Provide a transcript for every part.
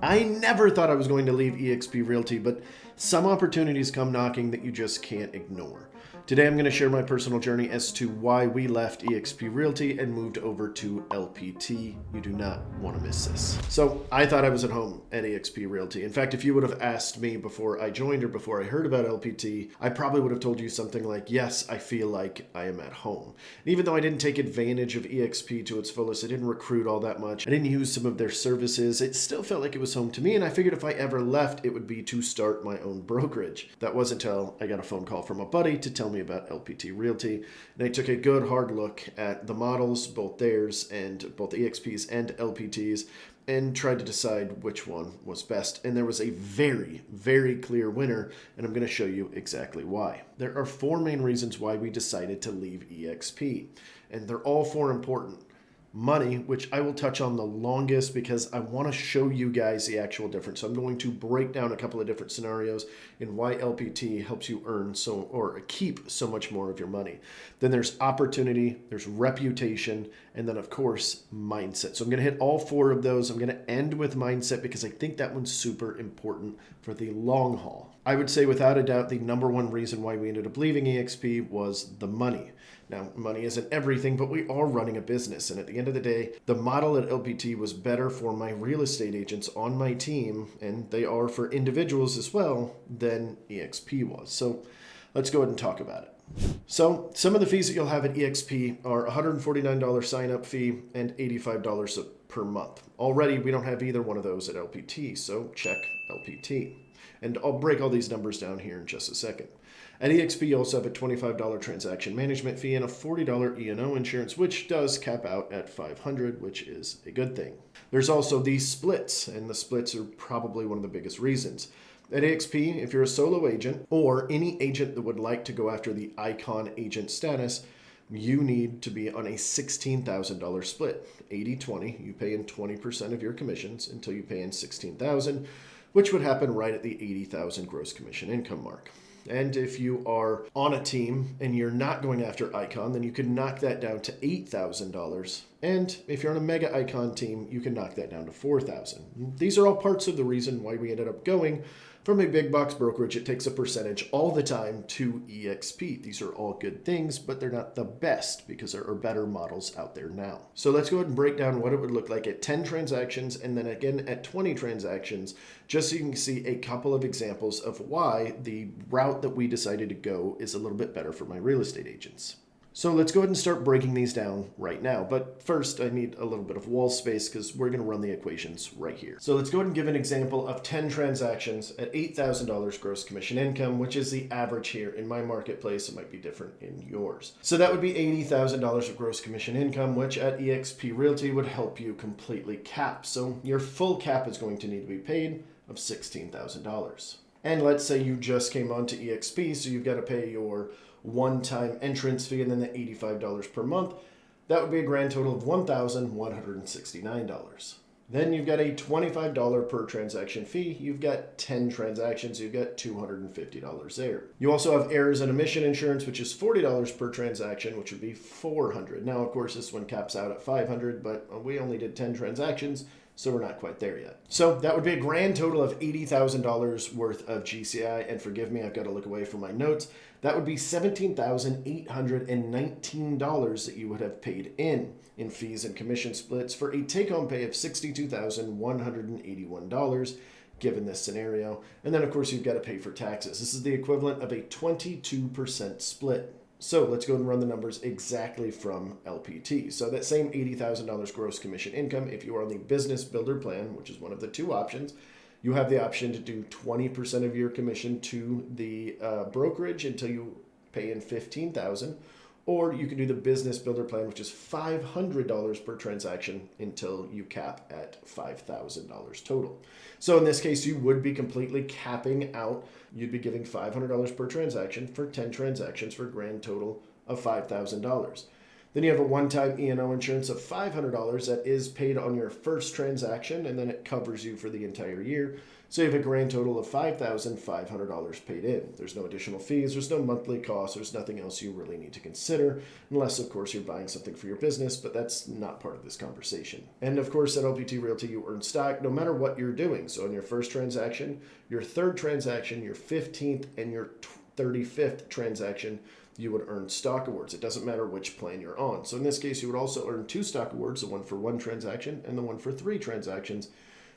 I never thought I was going to leave eXp Realty, but some opportunities come knocking that you just can't ignore. Today I'm going to share my personal journey as to why we left eXp Realty and moved over to LPT. You do not want to miss this. So I thought I was at home at eXp Realty. In fact, if you would have asked me before I joined or before I heard about LPT, I probably would have told you something like, yes, I feel like I am at home. And even though I didn't take advantage of eXp to its fullest, I didn't recruit all that much, I didn't use some of their services, it still felt like it was home to me, and I figured if I ever left, it would be to start my own brokerage. That wasn't until I got a phone call from a buddy to tell me about LPT Realty, and I took a good hard look at the models, both theirs and both eXp's and LPT's, and tried to decide which one was best. And there was a very, very clear winner, and I'm going to show you exactly why. There are four main reasons why we decided to leave eXp, and they're all four important. Money, which I will touch on the longest because I want to show you guys the actual difference. So I'm going to break down a couple of different scenarios in why LPT helps you earn or keep so much more of your money. Then there's opportunity, there's reputation, and then of course, mindset. So I'm going to hit all four of those. I'm going to end with mindset because I think that one's super important for the long haul. I would say without a doubt, the number one reason why we ended up leaving eXp was the money. Now, money isn't everything, but we are running a business. And at the end of the day, the model at LPT was better for my real estate agents on my team, and they are for individuals as well, than eXp was. So let's go ahead and talk about it. So some of the fees that you'll have at eXp are $149 sign-up fee and $85 per month. Already, we don't have either one of those at LPT, so check LPT. And I'll break all these numbers down here in just a second. At eXp, you also have a $25 transaction management fee and a $40 E&O insurance, which does cap out at $500, which is a good thing. There's also these splits, and the splits are probably one of the biggest reasons. At eXp, if you're a solo agent or any agent that would like to go after the icon agent status, you need to be on a $16,000 split. 80-20, you pay in 20% of your commissions until you pay in $16,000, which would happen right at the $80,000 gross commission income mark. And if you are on a team and you're not going after Icon, then you can knock that down to $8,000. And if you're on a mega Icon team, you can knock that down to $4,000. These are all parts of the reason why we ended up going from a big box brokerage. It takes a percentage all the time to eXp. These are all good things, but they're not the best because there are better models out there now. So let's go ahead and break down what it would look like at 10 transactions and then again at 20 transactions, just so you can see a couple of examples of why the route that we decided to go is a little bit better for my real estate agents. So let's go ahead and start breaking these down right now. But first, I need a little bit of wall space because we're going to run the equations right here. So let's go ahead and give an example of 10 transactions at $8,000 gross commission income, which is the average here in my marketplace. It might be different in yours. So that would be $80,000 of gross commission income, which at eXp Realty would help you completely cap. So your full cap is going to need to be paid of $16,000. And let's say you just came onto eXp, so you've got to pay your one-time entrance fee and then the $85 per month. That would be a grand total of $1,169. Then you've got a $25 per transaction fee. You've got 10 transactions. You've got $250 there. You also have errors and omission insurance, which is $40 per transaction, which would be $400. Now, of course, this one caps out at $500, but we only did 10 transactions, so we're not quite there yet. So that would be a grand total of $80,000 worth of GCI. And forgive me, I've got to look away from my notes. That would be $17,819 that you would have paid in fees and commission splits for a take-home pay of $62,181 given this scenario. And then, of course, you've got to pay for taxes. This is the equivalent of a 22% split. So let's go and run the numbers exactly from LPT. So that same $80,000 gross commission income, if you are on the business builder plan, which is one of the two options, you have the option to do 20% of your commission to the brokerage until you pay in $15,000, or you can do the business builder plan, which is $500 per transaction until you cap at $5,000 total. So in this case, you would be completely capping out. You'd be giving $500 per transaction for 10 transactions for a grand total of $5,000. Then you have a one-time E&O insurance of $500 that is paid on your first transaction, and then it covers you for the entire year. So you have a grand total of $5,500 paid in. There's no additional fees, there's no monthly costs, there's nothing else you really need to consider, unless of course you're buying something for your business, but that's not part of this conversation. And of course at LPT Realty you earn stock no matter what you're doing. So on your first transaction, your third transaction, your 15th, and your 35th transaction, you would earn stock awards. It doesn't matter which plan you're on. So in this case, you would also earn 2 stock awards, the one for 1 transaction and the one for 3 transactions.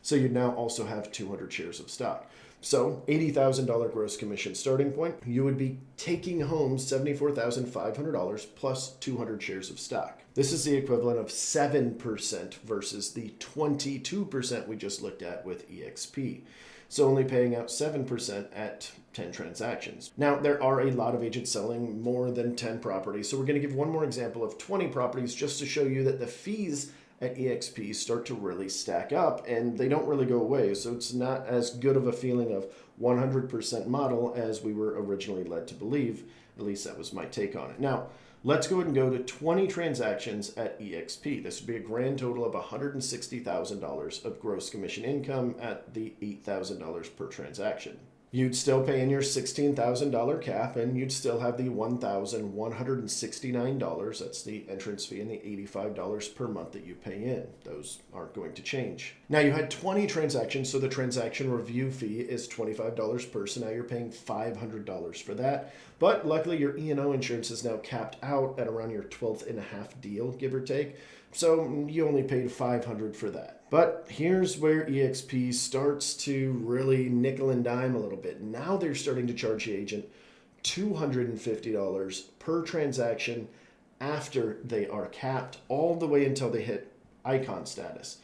So you'd now also have 200 shares of stock. So $80,000 gross commission starting point, you would be taking home $74,500 plus 200 shares of stock. This is the equivalent of 7% versus the 22% we just looked at with eXp. So only paying out 7% at 10 transactions. Now, there are a lot of agents selling more than 10 properties. So we're going to give one more example of 20 properties just to show you that the fees at eXp start to really stack up and they don't really go away. So it's not as good of a feeling of 100% model as we were originally led to believe. At least that was my take on it. Now, let's go ahead and go to 20 transactions at eXp. This would be a grand total of $160,000 of gross commission income at the $8,000 per transaction. You'd still pay in your $16,000 cap, and you'd still have the $1,169. That's the entrance fee and the $85 per month that you pay in. Those aren't going to change. Now you had 20 transactions, so the transaction review fee is $25 per. So now you're paying $500 for that. But luckily your E&O insurance is now capped out at around your 12th and a half deal, give or take. So you only paid $500 for that. But here's where eXp starts to really nickel and dime a little bit. Now they're starting to charge the agent $250 per transaction after they are capped all the way until they hit icon status.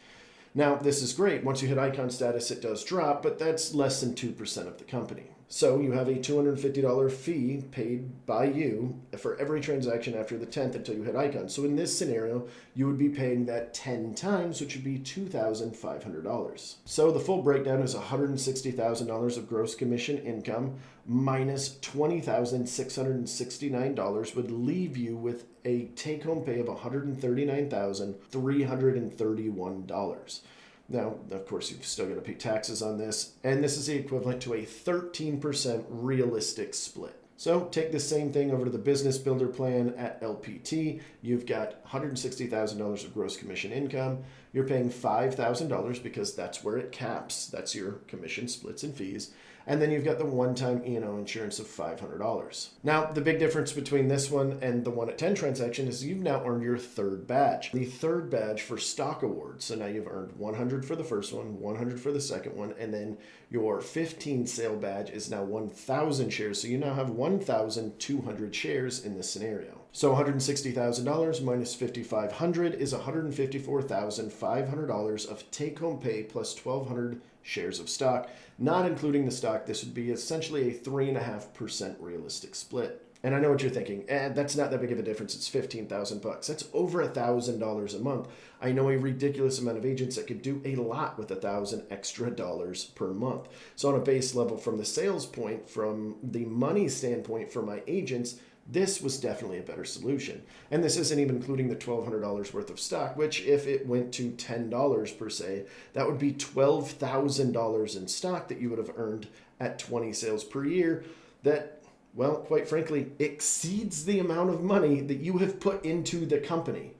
Now, this is great. Once you hit icon status, it does drop, but that's less than 2% of the company. So you have a $250 fee paid by you for every transaction after the 10th until you hit icon. So in this scenario, you would be paying that 10 times, which would be $2,500. So the full breakdown is $160,000 of gross commission income minus $20,669 would leave you with a take-home pay of $139,331. Now, of course, you've still got to pay taxes on this, and this is the equivalent to a 13% realistic split. So take the same thing over to the business builder plan at LPT. You've got $160,000 of gross commission income. You're paying $5,000 because that's where it caps. That's your commission splits and fees. And then you've got the one-time E&O insurance of $500. Now, the big difference between this one and the one at 10 transaction is you've now earned your third badge. The third badge for stock awards. So now you've earned 100 for the first one, 100 for the second one, and then your 15 sale badge is now 1,000 shares. So you now have 1,200 shares in this scenario. So $160,000 minus $5,500 is $154,500 of take-home pay plus 1,200 shares of stock. Not including the stock, this would be essentially a 3.5% realistic split. And I know what you're thinking, that's not that big of a difference. It's $15,000. That's over $1,000 a month. I know a ridiculous amount of agents that could do a lot with $1,000 extra dollars per month. So on a base level, from the sales point, from the money standpoint for my agents, this was definitely a better solution. And this isn't even including the $1,200 worth of stock, which if it went to $10 per se, that would be $12,000 in stock that you would have earned at 20 sales per year. That, well, quite frankly, exceeds the amount of money that you have put into the company.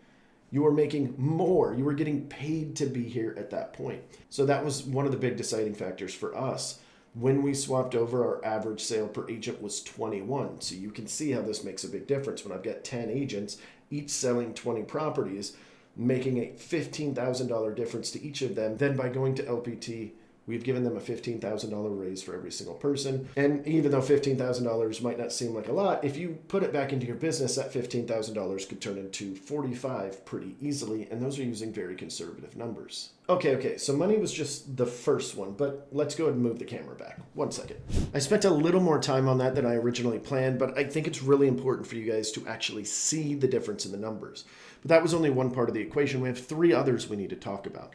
You are making more. You were getting paid to be here at that point. So that was one of the big deciding factors for us. When we swapped over, our average sale per agent was 21. So you can see how this makes a big difference. When I've got 10 agents, each selling 20 properties, making a $15,000 difference to each of them. Then by going to LPT, we've given them a $15,000 raise for every single person. And even though $15,000 might not seem like a lot, if you put it back into your business, that $15,000 could turn into $45,000 pretty easily. And those are using very conservative numbers. Okay, so money was just the first one, but let's go ahead and move the camera back. 1 second. I spent a little more time on that than I originally planned, but I think it's really important for you guys to actually see the difference in the numbers. But that was only one part of the equation. We have 3 others we need to talk about.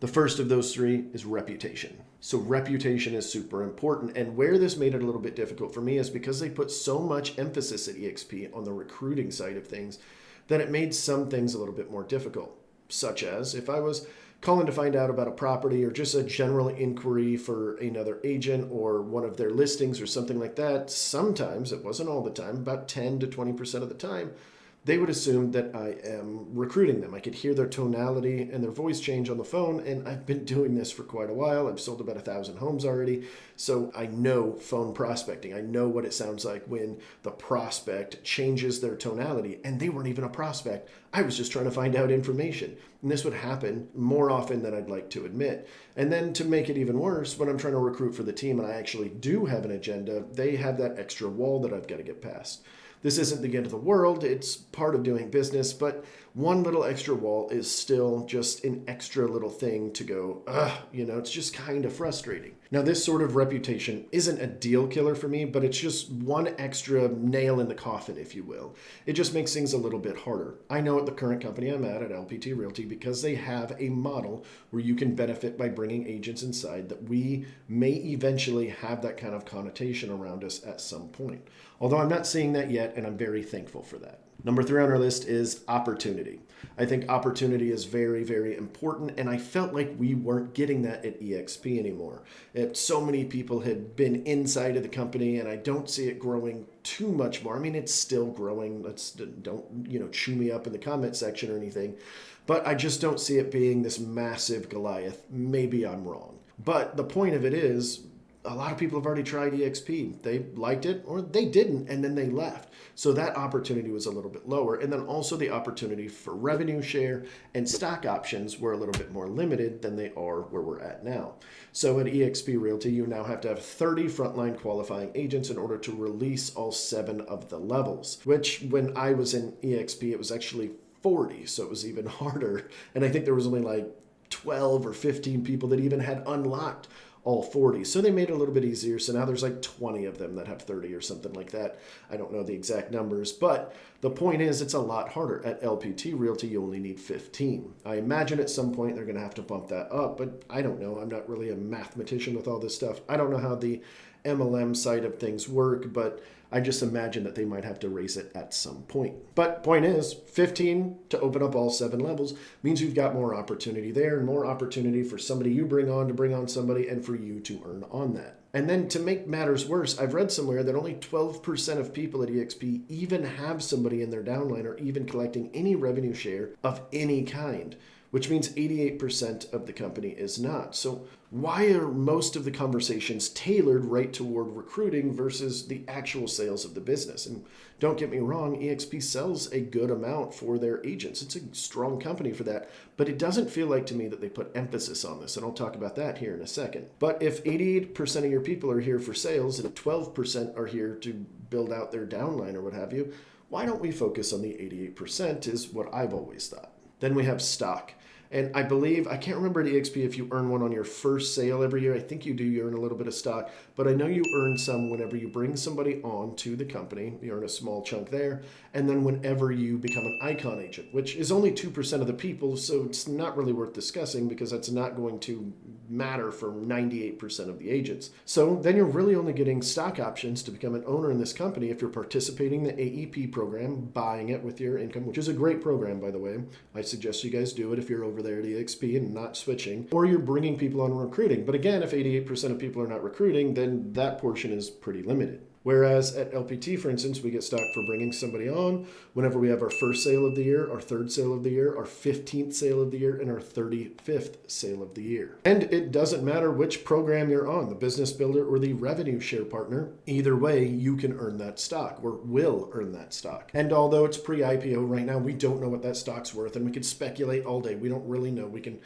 The first of those 3 is reputation. So reputation is super important. And where this made it a little bit difficult for me is because they put so much emphasis at eXp on the recruiting side of things. then it made some things a little bit more difficult, such as if I was calling to find out about a property or just a general inquiry for another agent or one of their listings or something like that. Sometimes, it wasn't all the time, about 10 to 20% of the time, they would assume that I am recruiting them. I could hear their tonality and their voice change on the phone, and I've been doing this for quite a while. I've sold about 1,000 homes already, so I know phone prospecting. I know what it sounds like when the prospect changes their tonality, and they weren't even a prospect. I was just trying to find out information, and this would happen more often than I'd like to admit. And then to make it even worse, when I'm trying to recruit for the team and I actually do have an agenda, they have that extra wall that I've got to get past. This isn't the end of the world, it's part of doing business, but one little extra wall is still just an extra little thing to go, it's just kind of frustrating. Now, this sort of reputation isn't a deal killer for me, but it's just one extra nail in the coffin, if you will. It just makes things a little bit harder. I know at the current company I'm at LPT Realty, because they have a model where you can benefit by bringing agents inside, that we may eventually have that kind of connotation around us at some point. Although I'm not seeing that yet, and I'm very thankful for that. Number 3 on our list is opportunity. I think opportunity is very, very important, and I felt like we weren't getting that at eXp anymore. So many people had been inside of the company, and I don't see it growing too much more. I mean, it's still growing. Don't chew me up in the comment section or anything, but I just don't see it being this massive Goliath. Maybe I'm wrong. But the point of it is, a lot of people have already tried eXp. They liked it or they didn't, and then they left. So that opportunity was a little bit lower. And then also the opportunity for revenue share and stock options were a little bit more limited than they are where we're at now. So at eXp Realty, you now have to have 30 frontline qualifying agents in order to release all 7 of the levels, which when I was in eXp, it was actually 40. So it was even harder. And I think there was only like 12 or 15 people that even had unlocked all 40. So they made it a little bit easier. So now there's like 20 of them that have 30 or something like that. I don't know the exact numbers, but the point is it's a lot harder. At LPT Realty, you only need 15. I imagine at some point they're going to have to bump that up, but I don't know. I'm not really a mathematician with all this stuff. I don't know how the MLM side of things work, but I just imagine that they might have to raise it at some point. But point is, 15 to open up all 7 levels means you've got more opportunity there and more opportunity for somebody you bring on to bring on somebody and for you to earn on that. And then to make matters worse, I've read somewhere that only 12% of people at eXp even have somebody in their downline or even collecting any revenue share of any kind, which means 88% of the company is not. So why are most of the conversations tailored right toward recruiting versus the actual sales of the business? And don't get me wrong, eXp sells a good amount for their agents. It's a strong company for that, but it doesn't feel like to me that they put emphasis on this, and I'll talk about that here in a second. But if 88% of your people are here for sales and 12% are here to build out their downline or what have you, why don't we focus on the 88% is what I've always thought. Then we have stock. And I believe, I can't remember at eXp if you earn one on your first sale every year. I think you do, you earn a little bit of stock, but I know you earn some whenever you bring somebody on to the company, you earn a small chunk there. And then whenever you become an icon agent, which is only 2% of the people, so it's not really worth discussing because that's not going to matter for 98% of the agents. So then you're really only getting stock options to become an owner in this company if you're participating in the AEP program, buying it with your income, which is a great program, by the way. I suggest you guys do it if you're over there at eXp and not switching, or you're bringing people on recruiting. But again, if 88% of people are not recruiting, then that portion is pretty limited. Whereas at LPT, for instance, we get stock for bringing somebody on whenever we have our first sale of the year, our third sale of the year, our 15th sale of the year, and our 35th sale of the year. And it doesn't matter which program you're on, the business builder or the revenue share partner, either way, you can earn that stock or will earn that stock. And although it's pre-IPO right now, we don't know what that stock's worth, and we can speculate all day. We don't really know. We can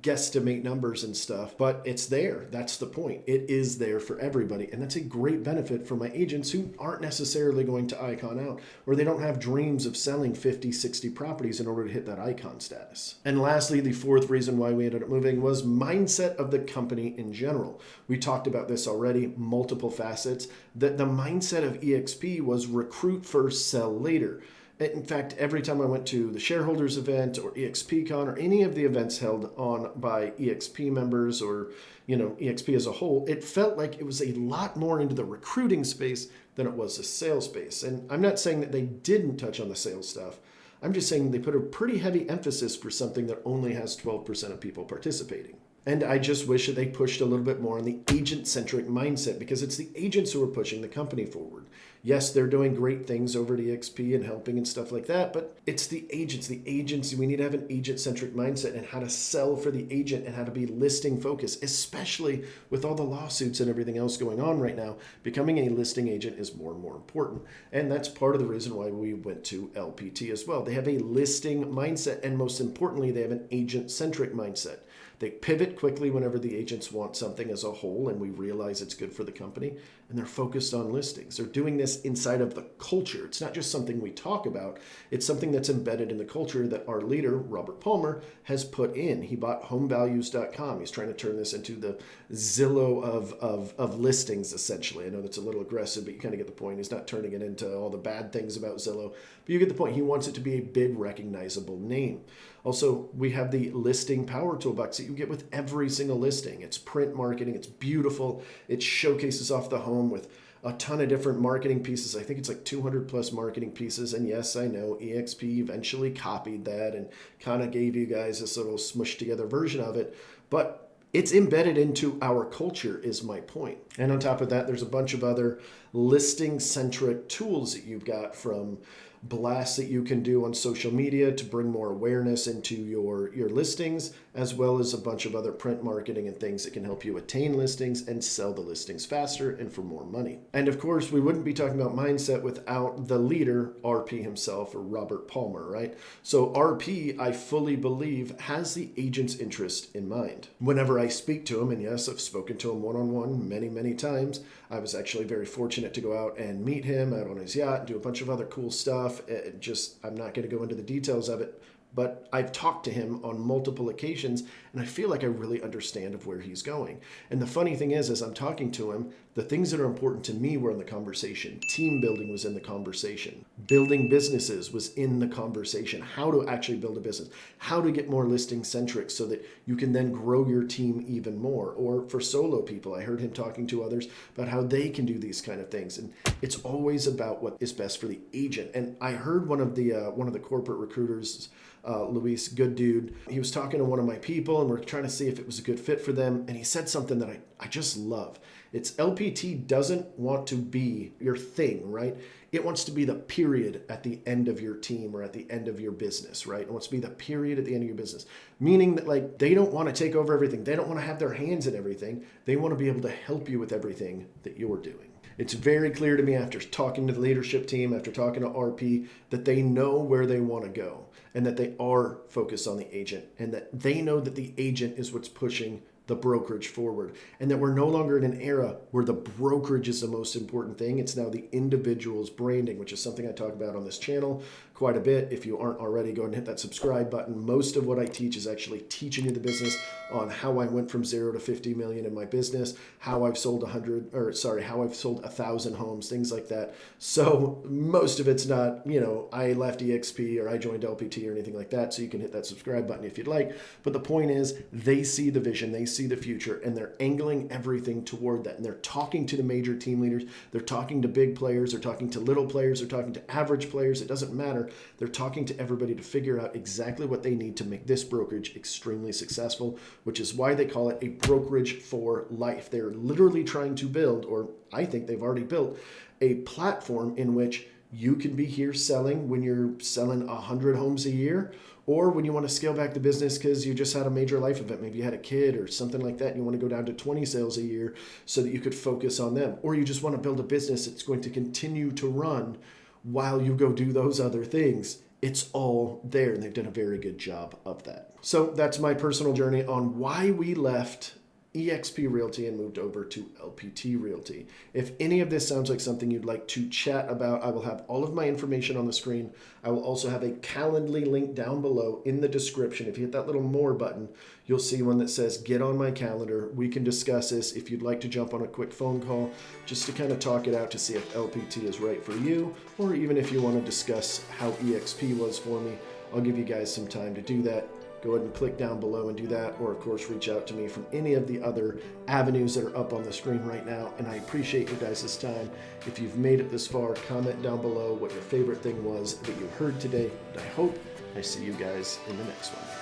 guesstimate numbers and stuff, but it's there. That's the point. It is there for everybody. And that's a great benefit for my agents who aren't necessarily going to icon out, or they don't have dreams of selling 50, 60 properties in order to hit that icon status. And lastly, the 4th reason why we ended up moving was mindset of the company in general. We talked about this already, multiple facets, that the mindset of eXp was recruit first, sell later. In fact, every time I went to the shareholders event or eXpCon or any of the events held on by eXp members or, eXp as a whole, it felt like it was a lot more into the recruiting space than it was the sales space. And I'm not saying that they didn't touch on the sales stuff. I'm just saying they put a pretty heavy emphasis for something that only has 12% of people participating. And I just wish that they pushed a little bit more on the agent-centric mindset, because it's the agents who are pushing the company forward. Yes, they're doing great things over at eXp and helping and stuff like that, but it's the agents. The agents, we need to have an agent-centric mindset and how to sell for the agent and how to be listing focused, especially with all the lawsuits and everything else going on right now. Becoming a listing agent is more and more important. And that's part of the reason why we went to LPT as well. They have a listing mindset, and most importantly, they have an agent-centric mindset. They pivot quickly whenever the agents want something as a whole and we realize it's good for the company, and they're focused on listings. They're doing this inside of the culture. It's not just something we talk about. It's something that's embedded in the culture that our leader, Robert Palmer, has put in. He bought homevalues.com. He's trying to turn this into the Zillow of listings, essentially. I know that's a little aggressive, but you kind of get the point. He's not turning it into all the bad things about Zillow, but you get the point. He wants it to be a big, recognizable name. Also, we have the listing power toolbox that you get with every single listing. It's print marketing. It's beautiful. It showcases off the home with a ton of different marketing pieces. I think it's like 200 plus marketing pieces. And yes, I know eXp eventually copied that and kind of gave you guys this little smushed together version of it. But it's embedded into our culture is my point. And on top of that, there's a bunch of other listing-centric tools that you've got, from blasts that you can do on social media to bring more awareness into your listings, as well as a bunch of other print marketing and things that can help you attain listings and sell the listings faster and for more money. And of course, we wouldn't be talking about mindset without the leader, RP himself, or Robert Palmer, right? So RP, I fully believe, has the agent's interest in mind. Whenever I speak to him, and yes, I've spoken to him one-on-one many, many times. I was actually very fortunate to go out and meet him out on his yacht and do a bunch of other cool stuff. I'm not going to go into the details of it, but I've talked to him on multiple occasions, and I feel like I really understand of where he's going. And the funny thing is, as I'm talking to him, the things that are important to me were in the conversation. Team building was in the conversation. Building businesses was in the conversation. How to actually build a business. How to get more listing centric so that you can then grow your team even more. Or for solo people, I heard him talking to others about how they can do these kind of things. And it's always about what is best for the agent. And I heard one of the corporate recruiters, Luis, good dude. He was talking to one of my people, and we're trying to see if it was a good fit for them. And he said something that I just love. It's LPT doesn't want to be your thing, right? It wants to be the period at the end of your team or at the end of your business, right? It wants to be the period at the end of your business. Meaning that, like, they don't want to take over everything. They don't want to have their hands in everything. They want to be able to help you with everything that you're doing. It's very clear to me after talking to the leadership team, after talking to RP, that they know where they want to go and that they are focused on the agent and that they know that the agent is what's pushing the brokerage forward, and that we're no longer in an era where the brokerage is the most important thing. It's now the individual's branding, which is something I talk about on this channel quite a bit. If you aren't already, go ahead and hit that subscribe button. Most of what I teach is actually teaching you the business on how I went from 0 to 50 million in my business, how I've sold 1,000 homes, things like that. So most of it's not, I left eXp or I joined LPT or anything like that. So you can hit that subscribe button if you'd like. But the point is, they see the vision, they see the future, and they're angling everything toward that. And they're talking to the major team leaders. They're talking to big players. They're talking to little players. They're talking to average players. It doesn't matter. They're talking to everybody to figure out exactly what they need to make this brokerage extremely successful, which is why they call it a brokerage for life. They're literally trying to build, or I think they've already built, a platform in which you can be here selling when you're selling 100 homes a year, or when you want to scale back the business because you just had a major life event. Maybe you had a kid or something like that, and you want to go down to 20 sales a year so that you could focus on them. Or you just want to build a business that's going to continue to run while you go do those other things. It's all there, and they've done a very good job of that. So that's my personal journey on why we left eXp Realty and moved over to LPT Realty. If any of this sounds like something you'd like to chat about, I will have all of my information on the screen. I will also have a Calendly link down below in the description. If you hit that little more button, you'll see one that says get on my calendar. We can discuss this if you'd like to jump on a quick phone call just to kind of talk it out to see if LPT is right for you, or even if you want to discuss how eXp was for me. I'll give you guys some time to do that. go ahead and click down below and do that, or of course reach out to me from any of the other avenues that are up on the screen right now. And I appreciate you guys' time. If you've made it this far, comment down below what your favorite thing was that you heard today. And I hope I see you guys in the next one.